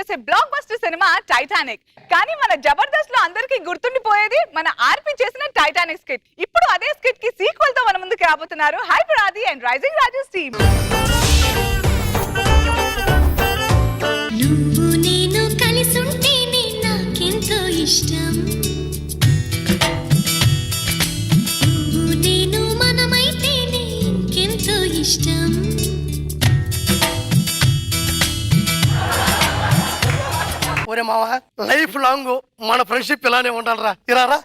చేసే block buster cinema Titanic. కానీ మన జబర్దస్త్ లో అందరికీ గుర్తుండిపోయేది మన ఆర్పి చేసిన టైటానిక్ స్కిట్. ఇప్పుడు అదే స్కిట్ కి సీక్వెల్ తో మన ముందుకు రాబోతున్నారు హైపర్ ఆది అండ్ రైజింగ్ రాజు టీమ్. నువ్వు నేను కలిసుంటేనే నాకెంతో ఇష్టం, నువ్వు నేను మనమైతేనే ఇంకెంతో ఇష్టం. ఒరే మావా, లైఫ్ లాంగ్ మన ఫ్రెండ్షిప్ ఇలానే ఉండాలరా. ఇరారా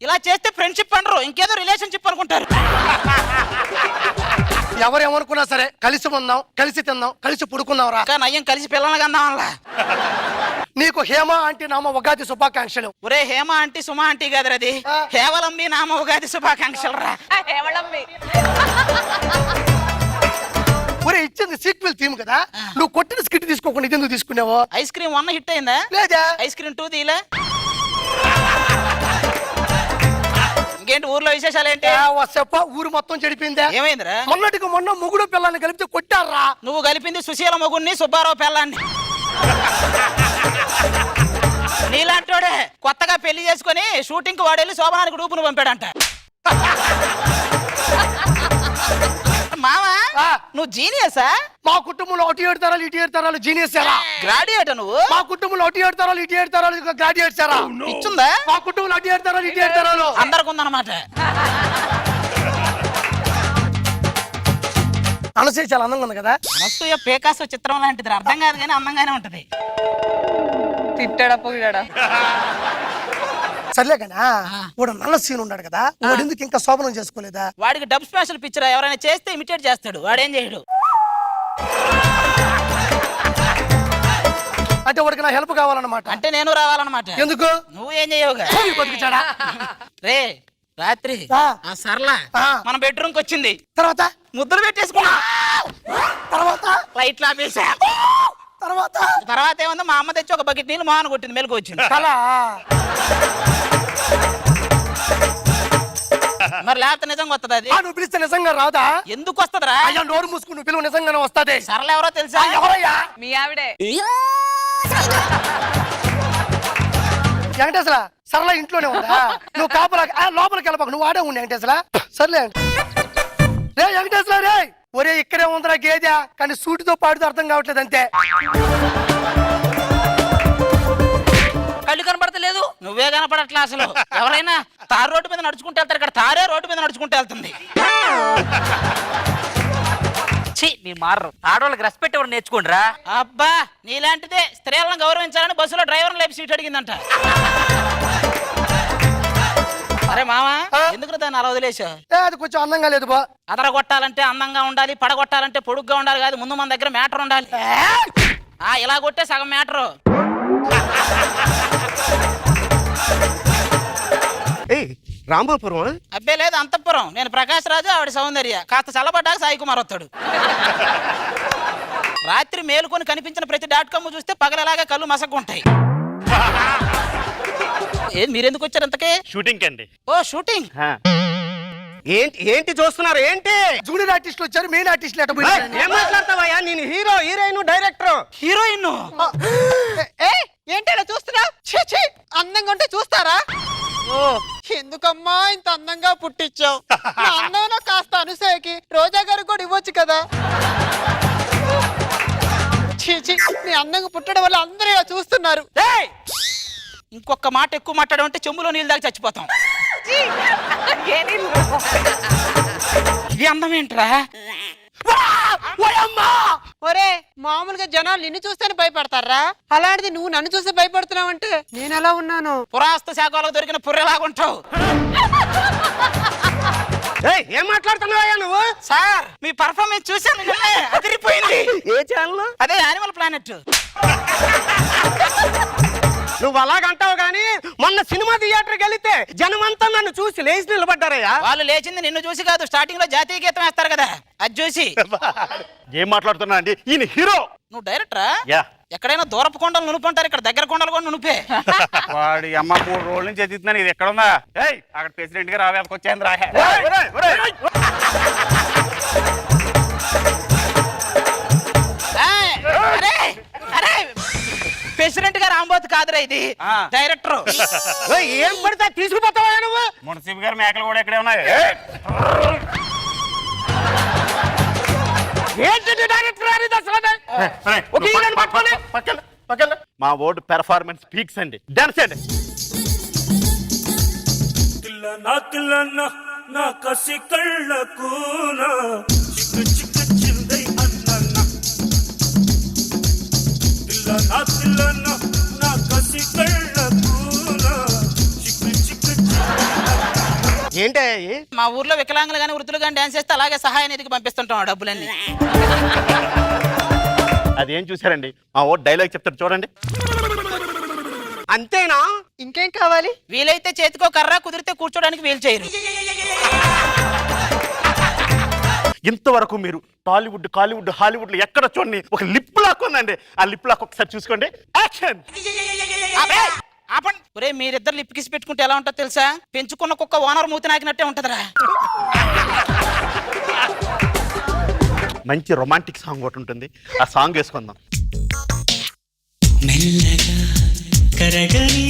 ఇలా చేస్తే ఫ్రెండ్షిప్ అనరు, ఇంకేదో రిలేషన్షిప్ అనుకుంటారు. ఎవరు ఏమనుకున్నా సరే కలిసి ఉందాం, కలిసి తిందాం, కలిసి పుడుకుందాం రా. కానీ అయ్యం కలిసి పిల్లలకి అందాంలా. నీకు హేమ ఆంటీ నామ ఉగాది శుభాకాంక్షలు. ఒరే హేమ ఆంటీ సుమా ఆంటీ కాదురా, అది హేవలమ్మి నామ ఉగాది శుభాకాంక్షలు రా. ఒరే ఇచ్చింది సీక్వెల్ థీమ్ కదా, నువ్వు కొట్టిన స్కిట్ తీసుకోకుండా ఇది ఎందుకు తీసుకున్నావు? ఐస్ క్రీమ్ 1 హిట్ అయిందా? లేదా ఐస్ క్రీమ్ 2 తీలా? ఇంకేంటి ఊర్లో విశేషాలు ఏంటి? చెప్ప ఊరు మొత్తం చెడిపోయిందా? ఏమైందిరా? మొన్నటికి మొన్న మొగుడు పిల్లని కలిపితే కొట్టారా. నువ్వు కలిపింది సుశీల మొగుడిని సుబ్బారావు పిల్లాన్ని. నీలాంటోడే కొత్తగా పెళ్లి చేసుకుని షూటింగ్ కి వాడెళ్ళి శోభనానికి డూపును పంపాడంట. మావా నువ్వు జీనియసా? మా కుటుంబంలో 1 తరాలు 2 తరాలు జీనియస్ ఎరా. గ్రాడ్యుయేట్ నువ్వు? మా కుటుంబంలో 1 తరాలు 2 తరాలు గ్రాడ్యుయేట్స్ ఎరా. ఇచ్చుందా? మా కుటుంబంలో 1 తరాలు 2 తరాలు అందరికి ఉందన్నమాట. అనసూయ చాలా అందంగా ఉంది కదా. అనసూయ పేకాసో చిత్రం లాంటిది, అర్థం కాదు కానీ అందంగానే ఉంటది. తిట్టడా పోయాడా? సర్లే కదా, వాడు నల్ల సీన్ ఉన్నాడు కదా, వాడు ఎందుకు ఇంకా శోభనం చేసుకోలేదా? వాడికి డబ్ స్పెషల్ పిక్చర్ ఎవరైనా చేస్తే ఇమిటేట్ చేస్తాడు, వాడేం చేయడు. అంటే వాడికి నా హెల్ప్ కావాలన్నమాట. అంటే నేను రావాలన్నమాట. ఎందుకు? నువ్వు ఏం చేయవుగా. రే రాత్రి ఆ సరళ మన బెడ్రూమ్ కి వచ్చింది, తర్వాత ముద్దులు పెట్టేసుకున్నా, తర్వాత లైట్లు ఆపేసా, తర్వాత ఏముంది మా అమ్మ తెచ్చి ఒక బకెట్ నీళ్ళు మాను కొట్టింది, మెలకు వచ్చింది. మరి లేకపోతే నిజంగా వస్తుంది అది? నువ్వు పిలిస్తే నిజంగా రాదా? ఎందుకు వస్తుందిరా? అయ్యా నోరు మూసుకుని నువ్వు పిలువ నిజంగానే వస్తుంది. సరళ ఎవరో తెలుసా? ఎవరయ్యా? మీ ఆవిడే. వెంకటేశ్వర సరళ ఇంట్లోనే ఉందా? నువ్వు కాపలా లోపలికి వెళ్ళబాక, నువ్వు ఆడే ఉండి వెంకటేశ్వర. సర్లే రే వెంకటేశ్వర రే. ఒరే ఇక్కడే ఉందిరా గేదె, కానీ సూటితో పాడుతూ అర్థం కావట్లేదు అంతే. కళ్ళు కనపడతలేదు, నువ్వే కనపడట్లా అసలు. ఎవరైనా తారు రోడ్డు మీద నడుచుకుంటూ వెళ్తారు, ఇక్కడ తారే రోడ్డు మీద నడుచుకుంటూ వెళ్తుంది. నీ మారు ఆడవాళ్ళకి రెస్పెక్ట్ ఎవరు నేర్చుకోండిరా. అబ్బా నీలాంటిదే స్త్రీలను గౌరవించాలని బస్సులో డ్రైవర్ లేపి సీట్ అడిగిందంట. అరే మామా ఎందుకు దాన్ని అలా వదిలేసా? అది కొంచెం అందంగా లేదు బా. అదర కొట్టాలంటే అందంగా ఉండాలి, పడగొట్టాలంటే పొడుగ్గా ఉండాలి కాదు, ముందు మన దగ్గర మ్యాటర్ ఉండాలి. ఇలా కొట్టే సగం మ్యాటరు. రాంబాపురం? అబ్బే లేదు, అంతఃపురం. నేను ప్రకాష్ రాజు, ఆవిడ సౌందర్య. కాస్త చల్లబడ్డాక సాయి కుమార్ వస్తాడు. రాత్రి మేలుకొని కనిపించిన ప్రతి .com చూస్తే పగలలాగా కళ్ళు మసకుంటాయి. మీరెందుకు వచ్చారు ఇంతకే? షూటింగ్ అండి. ఓ షూటింగ్. ఏంటి చూస్తున్నారు? ఏంటి జూనియర్ ఆర్టిస్టులు వచ్చారు, మెయిన్ ఆర్టిస్టులు ఎట్ట? ఏం మాట్లాడతావయ్యా? నేను హీరో, హీరోయిన్, డైరెక్టర్. హీరోయిన్ ఏంటి అలా చూస్తున్నా? అందంగా ఉంటే చూస్తారా? ఎందుకమ్మా ఇంత అందంగా పుట్టించావు? నా అందంలో కాస్త అనుసూయకి రోజా గారు కూడా ఇవ్వచ్చు కదా. చీచి, నీ అందంగా పుట్టడం వల్ల అందరూ ఇలా చూస్తున్నారు. ఇంకొక మాట ఎక్కువ మాట్లాడడం అంటే చెంబులో నీళ్ళు దాకా చచ్చిపోతాం. ఈ అందం ఏంట్రా? ఒరే మామూలుగా జనాలు నిన్ను చూస్తేనే భయపడతారా, అలాంటిది నువ్వు నన్ను చూస్తే భయపడుతున్నావు అంటే నేను ఎలా ఉన్నాను? పురాస్తు శాఖలో దొరికిన పుర్రెలాగుంటావు. ఏం మాట్లాడుతున్నావయ్యా నువ్వు? సార్ మీ పర్ఫార్మెన్స్ చూసాను, అదిరిపోయింది. ఏ ఛానల్? అదే యానిమల్ ప్లానెట్. నువ్వు అలాగంటావు గానీ మొన్న సినిమా థియేటర్కి వెళితే జనమంతా నన్ను చూసి లేచి నిలబడ్డారయ్యా. వాళ్ళు లేచింది నిన్ను చూసి కాదు, స్టార్టింగ్ లో జాతీయ గీతం వేస్తారు కదా, అది చూసి. ఏం మాట్లాడుతున్నా అండి? ఈయన హీరో. నువ్వు డైరెక్టరా? యా. ఎక్కడైనా దూరపు కొండలు నునుపుంటారు, ఇక్కడ దగ్గర కొండలు కూడా నునుపే. వాడి అమ్మ 3 రోజుల నుంచి ఎదుగుతున్నాను, ఇది ఎక్కడ ఉందా? అక్కడ ప్రెసిడెంట్ గా రావేకి వచ్చాను రా. రాంబోతు కాదురా ఇది ఆ. డైరెక్టర్. ఓయ్, ఏం పడితే తీసుకుపోతావా నువ్వు? మున్సిపల్ గారి మేకలు కూడా ఇక్కడే ఉన్నాయి. ఏంటి డైరెక్టర్ గారు ఇది అసలు? ఒక హీరోని పట్టుకొని మా ఓటు పెర్ఫార్మెన్స్ పీక్స్ అండి. డాన్స్ అండి. తిల్లనా నా కసి కళ్ళకునా చిక్కు చిక్కు చిందై అన్నన్న తిల్లనా నా కసి కళ్ళకునా చిక్కు చిక్కు ఏంటే మా ఊర్లో వికలాంగులు కానీ వృద్ధులు కానీ డాన్స్ చేస్తే అలాగే సహాయ నిధికి పంపిస్తుంటాం ఆ డబ్బులన్నీ. అదేం చూసారండి, మా ఓటు డైలాగ్ చెప్తారు చూడండి. అంతేనా? ఇంకేం కావాలి? వీలైతే చేతికో కర్ర, కుదిరితే కూర్చోడానికి వీలు చేయరు. ఇంతవరకు మీరు టాలీవుడ్, కాలీవుడ్, హాలీవుడ్ లో ఎక్కడ చూడండి ఒక లిప్ లాక్ ఉందండి. ఆ లిప్ లాక్ ఒకసారి చూసుకోండి. యాక్షన్. ఒరే మీరిద్దరు లిప్ కిసి పెట్టుకుంటే ఎలా ఉంటుందో తెలుసా? పెంచుకున్న కుక్క ఓనర్ మూతి నాకినట్టే ఉంటదిరా. మంచి రొమాంటిక్ సాంగ్ ఒకటి ఉంటుంది, ఆ సాంగ్ వేసుకుందాం. మెల్లగా కరగని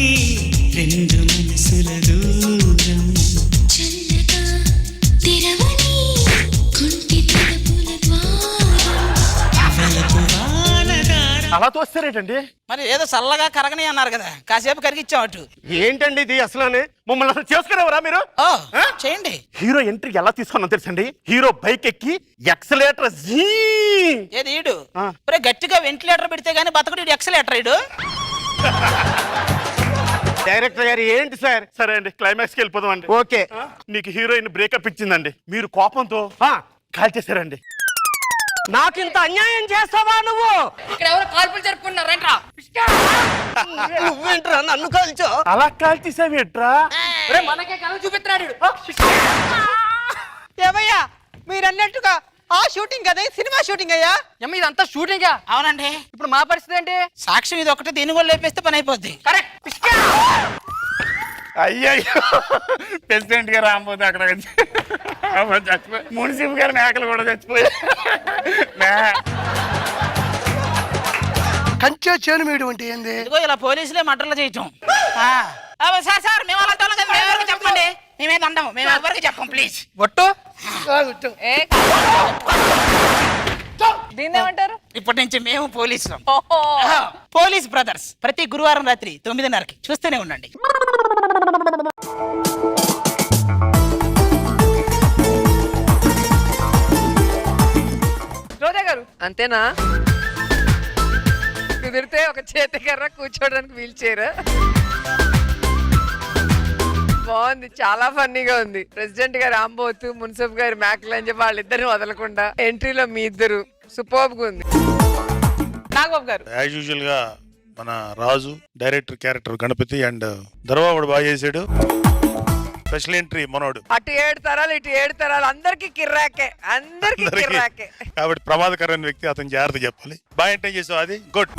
రెండు మనసుల దూరం చల్లగా తెరవని కుంటి తలుపుల ద్వారం వలపు వానదార అలా తోస్తారేటండి. మరి ఏదో చల్లగా కరగని అన్నారు కదా, కాసేపు కరిగిచ్చాం అటు. ఏంటండి ఇది అసలు? మమ్మల్ని అసలు చేసుకునేవరా మీరు? ఓ చేయండి. హీరో ఎంట్రీ ఎలా తీసుకున్నాం తెలుసండి? హీరో బైక్ ఎక్కి ఎక్సలేటర్ జీ. ఏది ఈడు? ఆ. ఒరే గట్టిగా వెంటిలేటర్ పెడితే గానీ బతకడు, ఇడు ఎక్సలేటర్ ఈడు. డైరెక్టర్ గారు ఏంటి సార్? సరే అండి, క్లైమాక్స్కి వెళ్ళిపోదాం అండి. ఓకే. నీకు హీరోయిన్ బ్రేకప్ ఇచ్చిందండి, మీరు కోపంతో కాల్ చేశారండి. నాకింత అన్యాయం చేస్తావా నువ్వు? ఇక్కడ ఎవరు కాల్పులు జరుపుకున్నారంట్రా? నువ్వేంట్రా నన్ను కాల్చో? అలా కాల్ చేసావి ఎట్రా? మనకే కళ్ళు చూపిస్తున్నాడు. ఏమయ్యా మీరన్నట్టుగా ఆ షూటింగ్ కదా, సినిమా షూటింగ్ అయ్యా? అమ్మ ఇదంతా షూటింగ్. అవునండి. ఇప్పుడు మా పరిస్థితి ఏంటి? సాక్ష్యం ఇది ఒకటి, దీని కూడా లేపేస్తే పని అయిపోద్ది. కరెక్ట్. అయ్యయ్యో, ప్రెసిడెంట్ గారు రాబోతే అక్కడ చచ్చిపోయి, మున్సిపల్ గారి మేకలు కూడా చచ్చిపోయి. కంచె చేను మీడు అంటే ఏంది? ఇదిగో ఇలా పోలీసులే మటర్లు చేయటం. సార్ మేము అలా తోలం కదా, మేము ఎవరికి చెప్పండి. మేమేది అంటాము, మేము ఎవరికి చెప్పం ప్లీజ్. ఒట్టు. ఏ దీన్ని ఏమంటారు? ఇప్పటి నుంచి మేము పోలీసులం. ఓహో. Police brothers. ప్రతి గురువారం రాత్రి 9:30కి చూస్తూనే ఉండండి. రోజా గారు అంతేనా? కుదిరితే ఒక చేతి కర్ర, కూర్చోడానికి వీల్ చైర్. బాగుంది, చాలా ఫన్నీగా ఉంది. ప్రెసిడెంట్ గారు రాంబోతు, మున్సిపల్ గారు మేకలు అని చెప్పి వాళ్ళిద్దరిని వదలకుండా ఎంట్రీలో మీ ఇద్దరు సూపర్బ్ గా ఉంది. నాగబాబు గారు యాజ్ యూజువల్ గా మన రాజు డైరెక్టర్ క్యారెక్టర్ గణపతి అండ్ దర్వాబుడు బాగా చేసాడు. స్పెషల్ ఎంట్రీ మనోడు. అటు 7 తరాలు ఇటు 7 తరాలు అందరికి కిర్రాకే, అందరికి కిర్రాకే. కాబట్టి ప్రమాదకరమైన వ్యక్తి, అతను జాగ్రత్త చెప్పాలి. బాగా ఎంటైన్ చేసావు, అది గుడ్.